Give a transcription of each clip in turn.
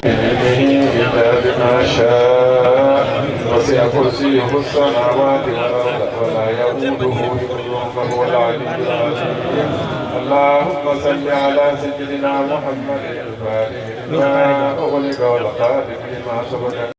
إلا بما شاء وسع كرسيه السماوات والأرض ولا يؤوده حفظهما وهو العلي العظيم. اللهم صل على سيدنا محمد الفاتح لما أغلق والخاتم لما سبق.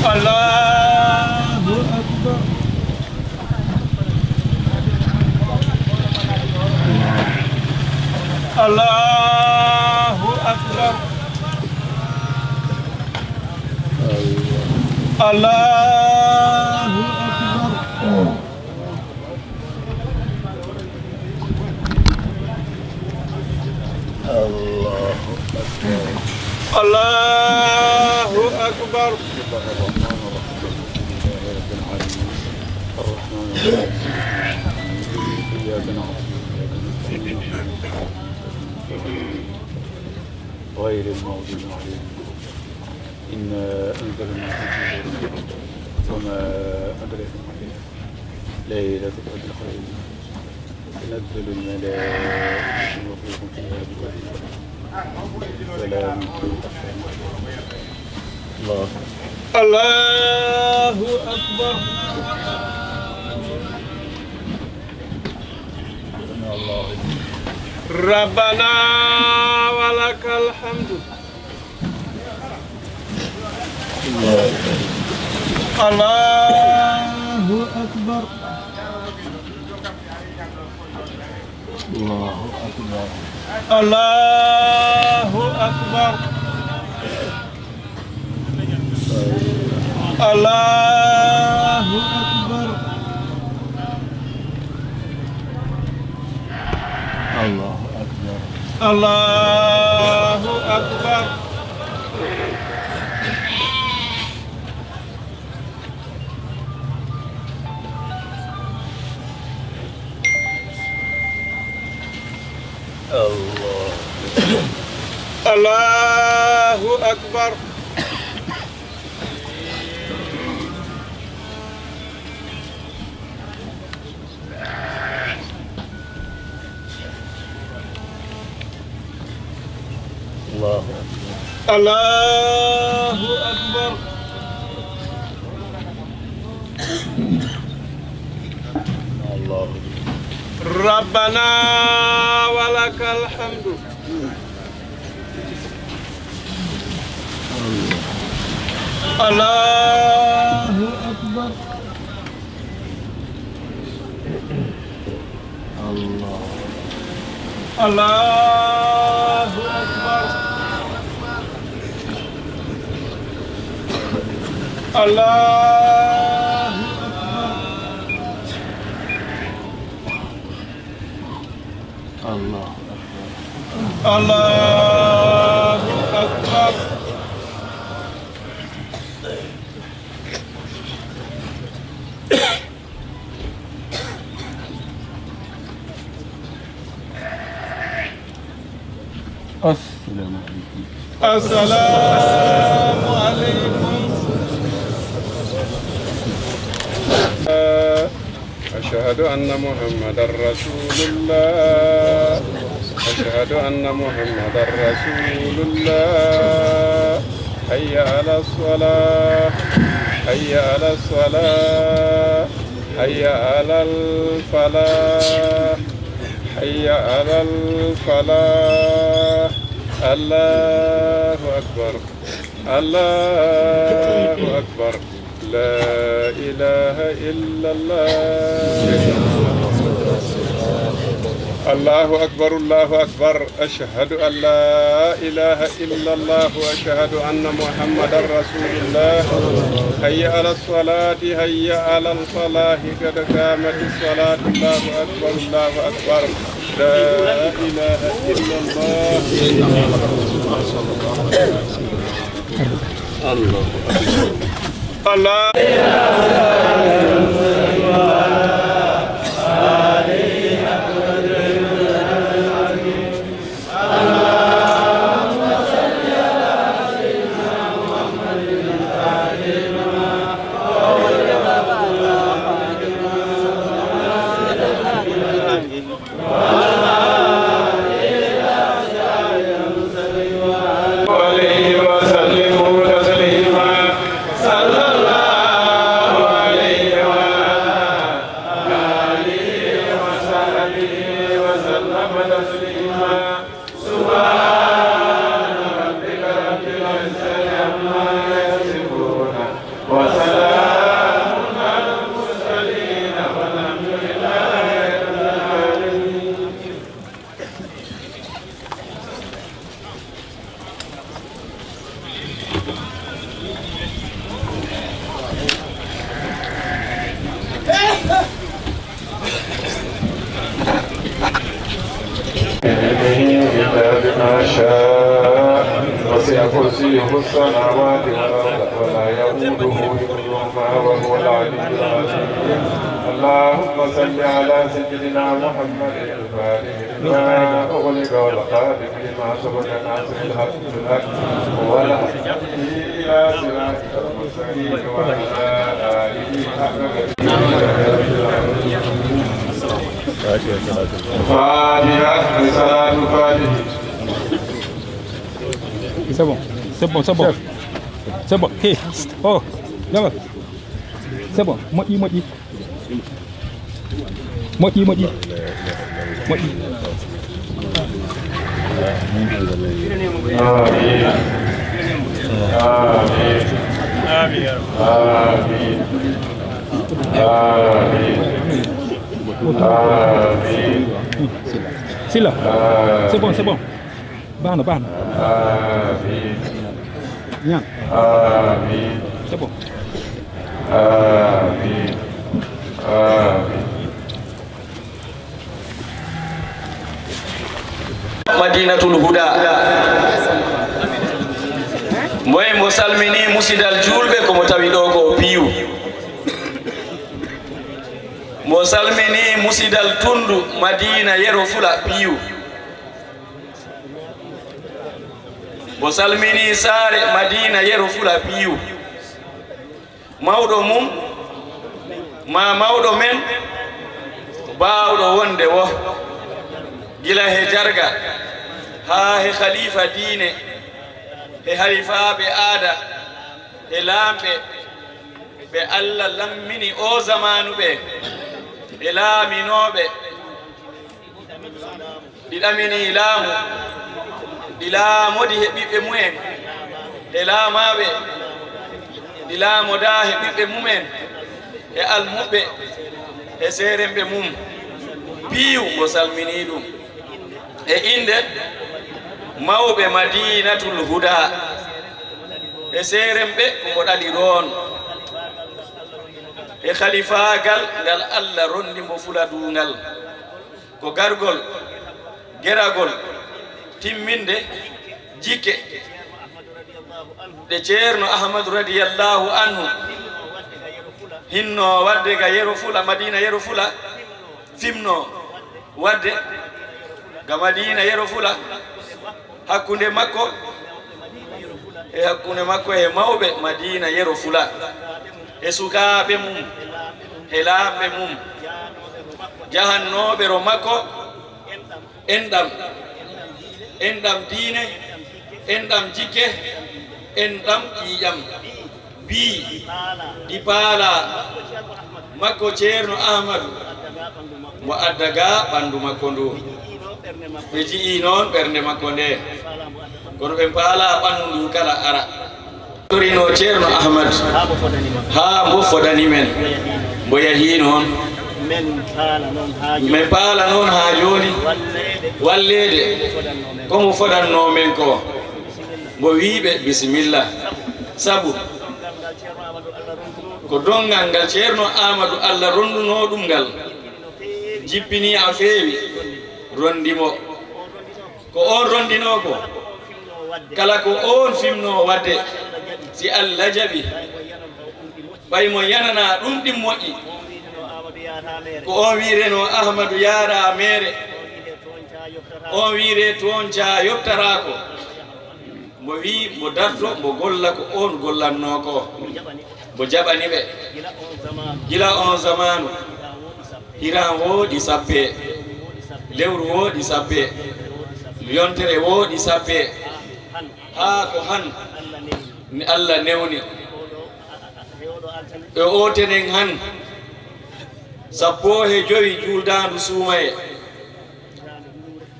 Allahu Akbar. Allahu Akbar. Allahu Akbar. غير المغضوب عليهم إنا أنزلنا وما أدرك ما هي ليلة القدر خير تنزل الملائكة والروح فيها بإذن سلام الله Allahu Akbar. Rabbana walakal hamdu. Allahu Akbar. Allahu Akbar. Allahu Akbar. Allahu Akbar. Allahu Akbar. Allahu Akbar. الله أكبر الله الله أكبر الله ربنا ولك الحمد الله أكبر الله الله أكبر الله الله الله أكبر السلام عليكم السلام عليكم أشهد أن محمد رسول الله أشهد أن محمد رسول الله حي على الصلاة حي على الصلاة حي على الفلاح حي على الفلاح الله أكبر الله أكبر لا إله إلا الله الله أكبر الله أكبر أشهد أن لا إله إلا الله وأشهد أن محمدا رسول الله هيا على الصلاة هيا على الفلاح قد قامت الصلاة الله أكبر الله أكبر لا إله إلا الله الله الله ما شاء وسع كرسيه السماوات والأرض ولا يؤوده حفظهما وهو العلي العظيم اللهم صل على سيدنا محمد الفاتح لما أغلق والخاتم لما سبق ناصر الحق بالحق والهدي إلى صراطك المستقيم وعلى آله حق فاتحة صلاة الفاتحة. C'est bon, c'est bon, c'est bon. C'est bon. Hey. Oh, là-bas. C'est bon. Moitié, moitié. Moitié, moitié. Moitié. آمين آمين آمين C'est là. C'est bon, c'est bon. Bana, bana. آمين Viens. آمين C'est bon. آمين آمين Madinatul Huda moye mo salmini musidal julɓe komo tawi ɗo ko piyu mo salmini musidal tundu Madina Yero Fula piyu bo salmini saare Madina Yero Fula piyu mawɗo mum ma mawɗo men baawɗo wonde wo gila he jarga ha he khalifa diine he halifaɓe aada e laamɓe ɓe Allah lammini o zamanu ɓe e laaminoɓe ɗiɗamini laamu ɗi laamodi he ɓiɓɓe mumen e laamaɓe ɗi laamoda he ɓiɓɓe mumen e almuɓe e seeremɓe mum piiw mo salmini ɗum e inde mawɓe Madinatul Huda e seeremɓe komo ɗaliron e khalifagal ngal Allah rondimo fuladungal ko gargol geragol timminde jikke de ceerno Ahmadu radiyallahu anhu hinno wadde ga Yero Fula Madina Yero Fula fimno wadde ga Madina Yero Fula hakkunde makko e mawɓe Madina Yero Fula e sukaaɓe mum e laamɓe mum jahannoɓe ro makko enɗam diine enɗam jikke enɗam ƴiƴam bii ɗi paala makko ceerno Ahmadu mo addaga ɓanndu makko ndu ɓe ji'i noon ɓernde makko nde kono ɓe paala ɓanndu ndu kala ara torino ceerno Ahmad haa mbo fodani men mbo yahii noon min paala noon haa jooni walleede komo fodanno men ko mbo wiiɓe bisimilla sabu ko dongal ngal ceerno Amadou Allah ronduno ɗum ngal jippini a feewi rondimo ko on rondino ko kala ko on fimno wadde si Allah jaɓi ɓay mo yanana ɗum ɗin moƴƴi ko on wireno Ahmadou yaara mere on wire toon ca yottarako mo wi mo darto mo golla ko on gollanno ko mo jaɓani ɓe gila on zamanu hiran woɗi sappe lewru woɗi sappe yontere woɗi sappe haa ko han ni Allah newni e otenen han sappo he joyi juldandu suumaye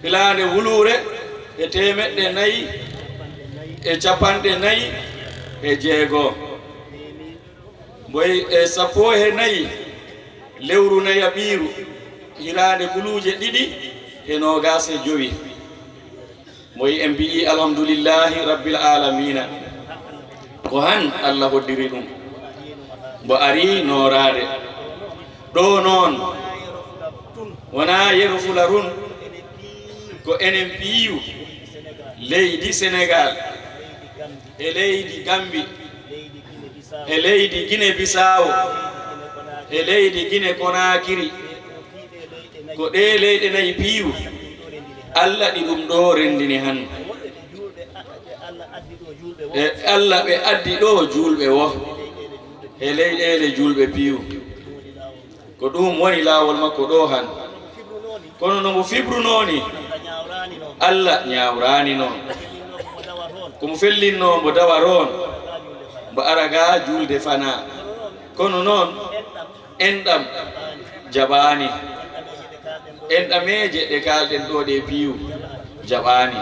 hilande wulure e temeɗɗe nayi e capanɗe nayi e jeego boy e sappo he nayi lewru naya ɓiiru hirande buluje ɗiɗi e nogas e jowi moyi en mbi'i alhamdulillahi rabbil alamina ko han Allah hoddiri ɗum mbo ari norade ɗo noon wona Yero Fula run ko enen piiw leydi Sénégal e leydi Gambi e leydi Guinée Bissau e leydi Guinée Conakry ko ɗe leyɗe nayi piiw Allah ɗi ɗum ɗo rendini han e Allah ɓe addi ɗo julɓe wo e leyɗele julɓe piiw ko ɗum woni laawol makko ɗo han kono no mo fibrunoni Allah ñawrani noon komo fellinno mo dawaron mbo araga julde fana kono noon enɗam jaɓani enɗameje ɗe kalɗen ɗo ɗe piiw jaɓani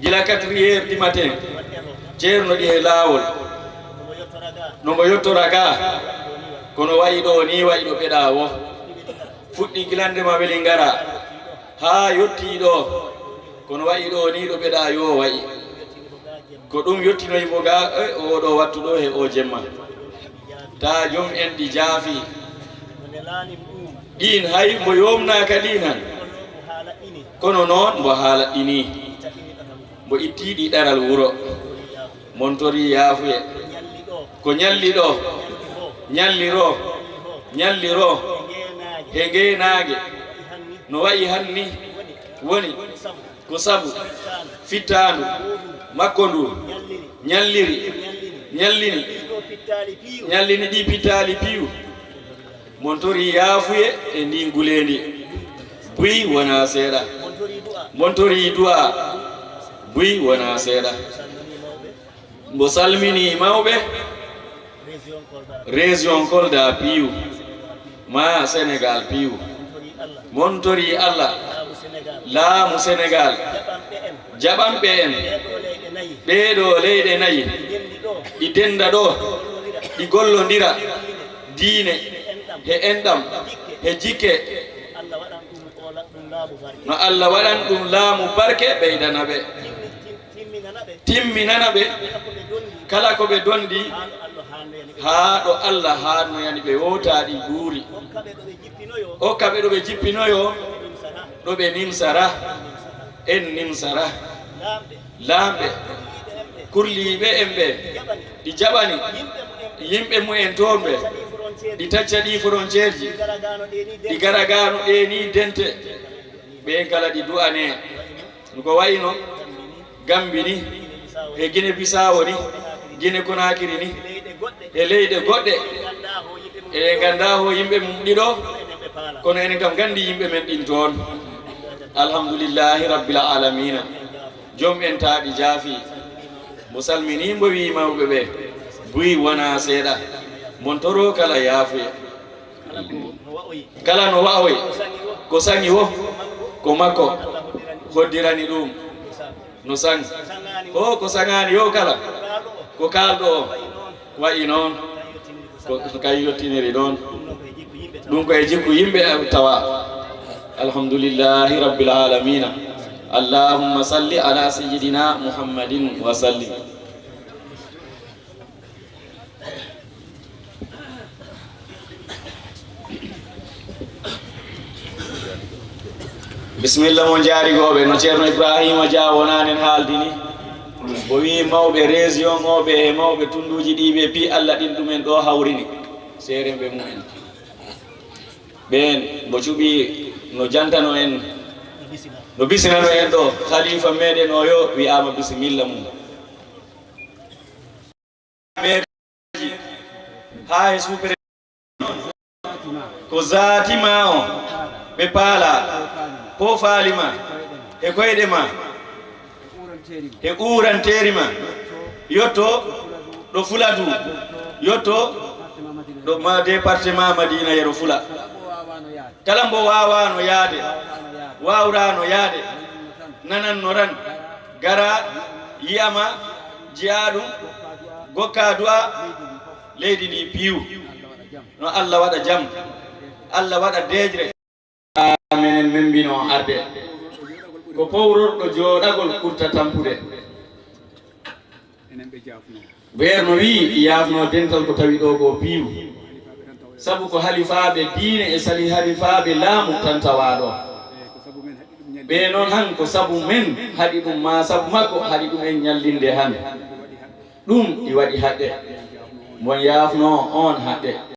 gila 4 heures du matin ceerno ɗi e laawol no mo yettora ga kono wayi ɗo ni wayi ɗo ɓeɗa wo fuɗɗi gilande ma weli ngara ha yotti ɗo kono wayi ɗo ni ɗo ɓeɗa yo wayi ko ɗum yottinoyimo ga oɗo wattu ɗo he o jemma ta joom en ɗi jaafi ɗin hay mbo yomnaka ɗin han kono noon mbo haalaɗɗini mbo ittiɗi ɗaral wuro montori yaafuye ko ñalli ɗo ñalliro e ngeenaage no wayi hanni woni ko sabu fittaandu makko ndu ñalliri ñallini ñallini ɗi pittali piiw montori yaafuye e ndi ngulendi buy wona seeɗa montori du'a buy wona seeɗa mbo salmini mawɓe région Kolda piiw ma Sénégal piiw montori Allah laamu Sénégal jaɓanɓe en ɓeeɗo leyɗe nayi ɗi denda ɗo ɗi gollodira diine he enɗam he jikke no Allah waɗan ɗum laamu barke ɓeydana ɓe timminana ɓe kala ko ɓe dondi haa ɗo Allah hannoyani ɓe wotaɗi guuri hokka ɓe ɗo ɓe jippinoyo ɗo ɓe nimsara en nimsara laamɓe kurliɓe en ɓe ɗi jaɓani yimɓe mumen toon ɓe ɗi tacca ɗi frontiére ji ɗi garagano ɗeni dente ɓe kala ɗi du'ane ko wayno Gambi ni e Guinée Bissau ni Guinée Conakry ni e leyɗe goɗɗe e ganda ho yimɓe mum ɗiɗo kono enen kam gandi yimɓe men ɗin toon alhamdulillahi rabbil alamina joom en taaɗi jaafi mo salmini mbo wi mawɓe ɓe buy wona seeɗa montoro kala yaafuya kala no wa'oy ko saŋi wo ko makko hoddirani ɗum no saŋ o ko saŋani yo kala ko kalɗo o wayi noon ko kay yettiniri ɗon ɗum koye jikku yimɓe tawa alhamdulillahi rabbil alamina allahumma salli ala sayyidina muhammadin wa sallim bisimilla mo jaarigoɓe no ceerno Ibrahima Dia wonanen haaldini o wi mawɓe région oɓe e mawɓe tunduji ɗiɓe pi Allah ɗin ɗumen ɗo hawrini seeremɓe mumen ɓen mo cuɓi no jantano en no bisinano en ɗo khalifa meɗen o yo wiyama bisimilla mum ha e supere ko zatima o ɓe paala ko faalima e koyɗe ma e ɓuranteri ma yotto ɗo Fuladu yotto ɗo ma département Madina yero Fula kala mbo wawano yaade wawrano yaade nananno ran gara yiyama jiya ɗum gokka du'a leydi ndi piiw no Allah waɗa jam Allah waɗa dejre menen membino arde ko powrorɗo jooɗagol ɓurta tampude beerno wi yaafno dental ko tawi ɗo ko piiw sabu ko halifaɓe diine e sali halifaɓe laamu tan tawaɗo ɓe noon han ko sabu men haɗi ɗum ma sabu makko haɗi ɗum en ñallinde han ɗum ɗi waɗi haqqe mon yaafno on haqqe